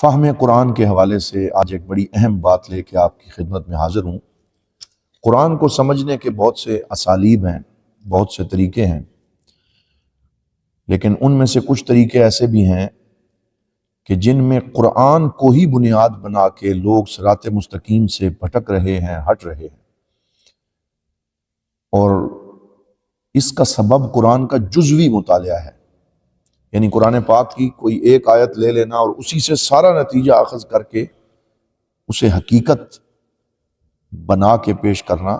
فہم قرآن کے حوالے سے آج ایک بڑی اہم بات لے کے آپ کی خدمت میں حاضر ہوں۔ قرآن کو سمجھنے کے بہت سے اسالیب ہیں، بہت سے طریقے ہیں، لیکن ان میں سے کچھ طریقے ایسے بھی ہیں کہ جن میں قرآن کو ہی بنیاد بنا کے لوگ صراط مستقیم سے بھٹک رہے ہیں، ہٹ رہے ہیں، اور اس کا سبب قرآن کا جزوی مطالعہ ہے۔ یعنی قرآن پاک کی کوئی ایک آیت لے لینا اور اسی سے سارا نتیجہ اخذ کر کے اسے حقیقت بنا کے پیش کرنا۔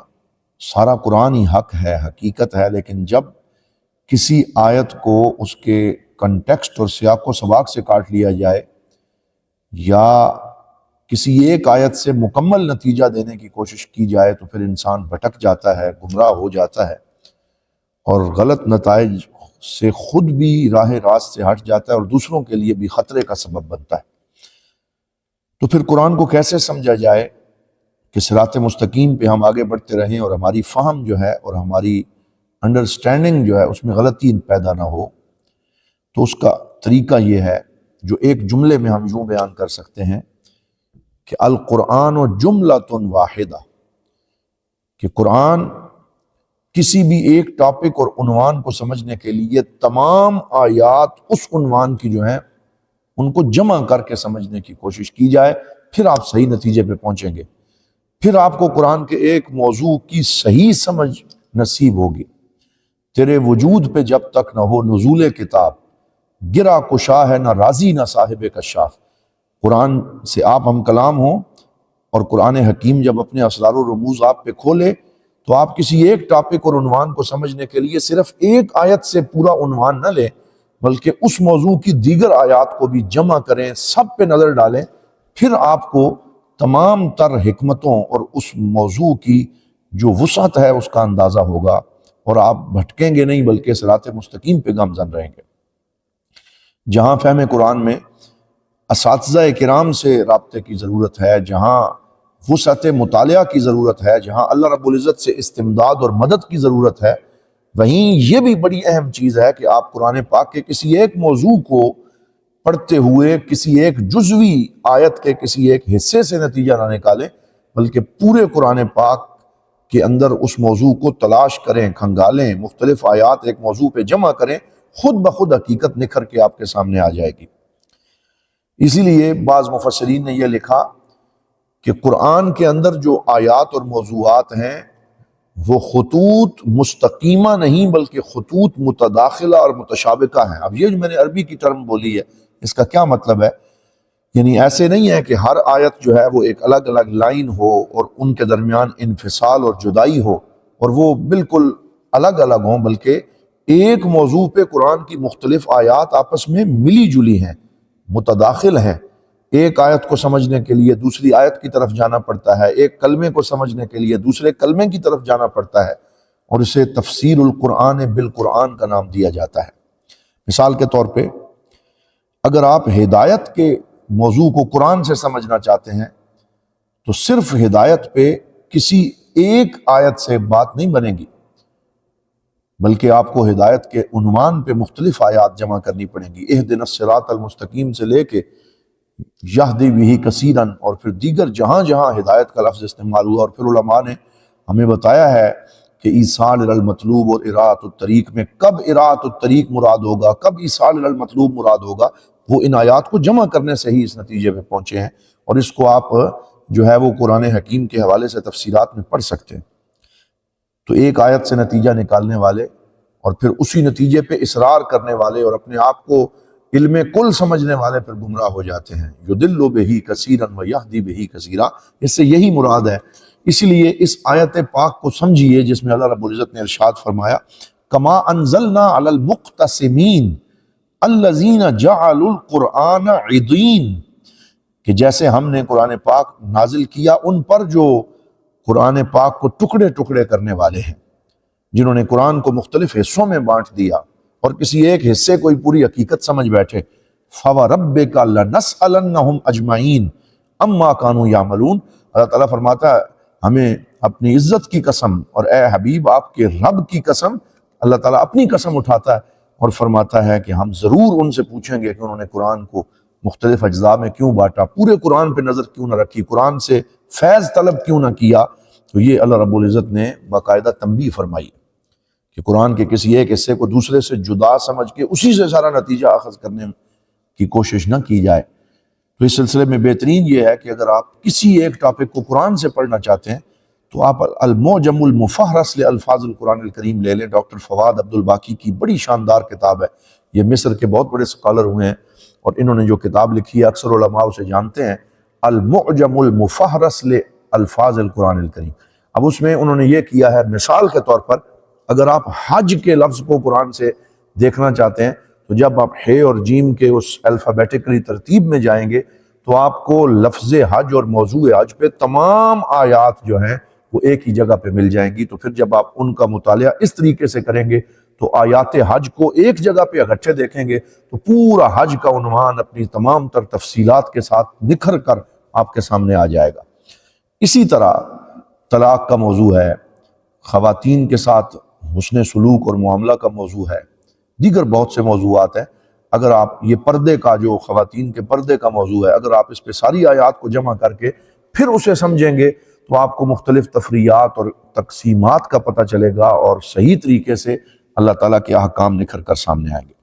سارا قرآن ہی حق ہے، حقیقت ہے، لیکن جب کسی آیت کو اس کے کنٹیکسٹ اور سیاق و سباق سے کاٹ لیا جائے یا کسی ایک آیت سے مکمل نتیجہ دینے کی کوشش کی جائے تو پھر انسان بھٹک جاتا ہے، گمراہ ہو جاتا ہے اور غلط نتائج سے خود بھی راہ راست سے ہٹ جاتا ہے اور دوسروں کے لیے بھی خطرے کا سبب بنتا ہے۔ تو پھر قرآن کو کیسے سمجھا جائے کہ صراط مستقیم پہ ہم آگے بڑھتے رہیں اور ہماری فہم جو ہے اور ہماری انڈرسٹینڈنگ جو ہے اس میں غلطی پیدا نہ ہو؟ تو اس کا طریقہ یہ ہے جو ایک جملے میں ہم یوں بیان کر سکتے ہیں کہ القرآن جملۃ واحدہ، کہ قرآن کسی بھی ایک ٹاپک اور عنوان کو سمجھنے کے لیے تمام آیات اس عنوان کی جو ہیں ان کو جمع کر کے سمجھنے کی کوشش کی جائے، پھر آپ صحیح نتیجے پہ پہنچیں گے، پھر آپ کو قرآن کے ایک موضوع کی صحیح سمجھ نصیب ہوگی۔ تیرے وجود پہ جب تک نہ ہو نزول کتاب، گرا کشا ہے نہ راضی نہ صاحب کشاف۔ قرآن سے آپ ہم کلام ہوں اور قرآن حکیم جب اپنے اسرار و رموز آپ پہ کھولے تو آپ کسی ایک ٹاپک اور عنوان کو سمجھنے کے لیے صرف ایک آیت سے پورا عنوان نہ لیں، بلکہ اس موضوع کی دیگر آیات کو بھی جمع کریں، سب پہ نظر ڈالیں، پھر آپ کو تمام تر حکمتوں اور اس موضوع کی جو وسعت ہے اس کا اندازہ ہوگا اور آپ بھٹکیں گے نہیں بلکہ صراط مستقیم پہ گامزن رہیں گے۔ جہاں فہم قرآن میں اساتذہ کرام سے رابطے کی ضرورت ہے، جہاں وسعت مطالعہ کی ضرورت ہے، جہاں اللہ رب العزت سے استمداد اور مدد کی ضرورت ہے، وہیں یہ بھی بڑی اہم چیز ہے کہ آپ قرآن پاک کے کسی ایک موضوع کو پڑھتے ہوئے کسی ایک جزوی آیت کے کسی ایک حصے سے نتیجہ نہ نکالیں، بلکہ پورے قرآن پاک کے اندر اس موضوع کو تلاش کریں، کھنگالیں، مختلف آیات ایک موضوع پہ جمع کریں، خود بخود حقیقت نکھر کے آپ کے سامنے آ جائے گی۔ اسی لیے بعض مفسرین نے یہ لکھا کہ قرآن کے اندر جو آیات اور موضوعات ہیں وہ خطوط مستقیمہ نہیں بلکہ خطوط متداخلہ اور متشابکہ ہیں۔ اب یہ جو میں نے عربی کی ٹرم بولی ہے اس کا کیا مطلب ہے؟ یعنی ایسے نہیں ہے کہ ہر آیت جو ہے وہ ایک الگ الگ لائن ہو اور ان کے درمیان انفصال اور جدائی ہو اور وہ بالکل الگ الگ ہوں، بلکہ ایک موضوع پہ قرآن کی مختلف آیات آپس میں ملی جلی ہیں، متداخل ہیں۔ ایک آیت کو سمجھنے کے لیے دوسری آیت کی طرف جانا پڑتا ہے، ایک کلمے کو سمجھنے کے لیے دوسرے کلمے کی طرف جانا پڑتا ہے، اور اسے تفسیر القرآن بالقرآن کا نام دیا جاتا ہے۔ مثال کے طور پہ اگر آپ ہدایت کے موضوع کو قرآن سے سمجھنا چاہتے ہیں تو صرف ہدایت پہ کسی ایک آیت سے بات نہیں بنے گی، بلکہ آپ کو ہدایت کے عنوان پہ مختلف آیات جمع کرنی پڑیں گی۔ اہدنا الصراط المستقیم سے لے کے یہدی بہ کثیرا اور پھر دیگر جہاں جہاں ہدایت کا لفظ استعمال ہوا، اور پھر علماء نے ہمیں بتایا ہے کہ ایصال الی المطلوب اور اراۃ الطریق میں کب اراۃ الطریق مراد ہوگا، کب ایصال الی المطلوب مراد ہوگا، وہ ان آیات کو جمع کرنے سے ہی اس نتیجے پہ پہنچے ہیں، اور اس کو آپ جو ہے وہ قرآن حکیم کے حوالے سے تفسیرات میں پڑھ سکتے ہیں۔ تو ایک آیت سے نتیجہ نکالنے والے اور پھر اسی نتیجے پہ اصرار کرنے والے اور اپنے آپ کو علم کل سمجھنے والے پھر گمراہ ہو جاتے ہیں۔ یضل بہ کثیرا ویہدی بہ کثیرا، اس سے یہی مراد ہے۔ اس لیے اس آیت پاک کو سمجھیے جس میں اللہ رب العزت نے ارشاد فرمایا کما انزلنا علی المقتسمین الذین جعلوا القرآن عضین، کہ جیسے ہم نے قرآن پاک نازل کیا ان پر جو قرآن پاک کو ٹکڑے ٹکڑے کرنے والے ہیں، جنہوں نے قرآن کو مختلف حصوں میں بانٹ دیا اور کسی ایک حصے کو ہی پوری حقیقت سمجھ بیٹھے۔ فَوَرَبِّكَ لَنَسْأَلَنَّهُمْ أَجْمَعِينَ عَمَّا كَانُوا يَعْمَلُونَ۔ اللہ تعالیٰ فرماتا ہے ہمیں اپنی عزت کی قسم اور اے حبیب آپ کے رب کی قسم، اللہ تعالیٰ اپنی قسم اٹھاتا ہے اور فرماتا ہے کہ ہم ضرور ان سے پوچھیں گے کہ انہوں نے قرآن کو مختلف اجزاء میں کیوں بانٹا، پورے قرآن پہ نظر کیوں نہ رکھی، قرآن سے فیض طلب کیوں نہ کیا، تو یہ اللہ رب العزت نے باقاعدہ تنبیہ فرمائی کہ قرآن کے کسی ایک حصے کو دوسرے سے جدا سمجھ کے اسی سے سارا نتیجہ اخذ کرنے کی کوشش نہ کی جائے۔ تو اس سلسلے میں بہترین یہ ہے کہ اگر آپ کسی ایک ٹاپک کو قرآن سے پڑھنا چاہتے ہیں تو آپ المعجم المفہرس لالفاظ القرآن الکریم لے لیں، ڈاکٹر فواد عبد الباقی کی بڑی شاندار کتاب ہے، یہ مصر کے بہت بڑے اسکالر ہوئے ہیں اور انہوں نے جو کتاب لکھی ہے اکثر علماء اسے جانتے ہیں، المعجم المفہرس لالفاظ القرآن الکریم۔ اب اس میں انہوں نے یہ کیا ہے، مثال کے طور پر اگر آپ حج کے لفظ کو قرآن سے دیکھنا چاہتے ہیں تو جب آپ ہے اور جیم کے اس الفابیٹیکلی ترتیب میں جائیں گے تو آپ کو لفظ حج اور موضوع حج پہ تمام آیات جو ہیں وہ ایک ہی جگہ پہ مل جائیں گی۔ تو پھر جب آپ ان کا مطالعہ اس طریقے سے کریں گے تو آیات حج کو ایک جگہ پہ اکٹھے دیکھیں گے تو پورا حج کا عنوان اپنی تمام تر تفصیلات کے ساتھ نکھر کر آپ کے سامنے آ جائے گا۔ اسی طرح طلاق کا موضوع ہے، خواتین کے ساتھ حسن سلوک اور معاملہ کا موضوع ہے، دیگر بہت سے موضوعات ہیں۔ اگر آپ یہ پردے کا جو خواتین کے پردے کا موضوع ہے، اگر آپ اس پہ ساری آیات کو جمع کر کے پھر اسے سمجھیں گے تو آپ کو مختلف تفریعات اور تقسیمات کا پتہ چلے گا اور صحیح طریقے سے اللہ تعالیٰ کے احکام نکھر کر سامنے آئیں گے۔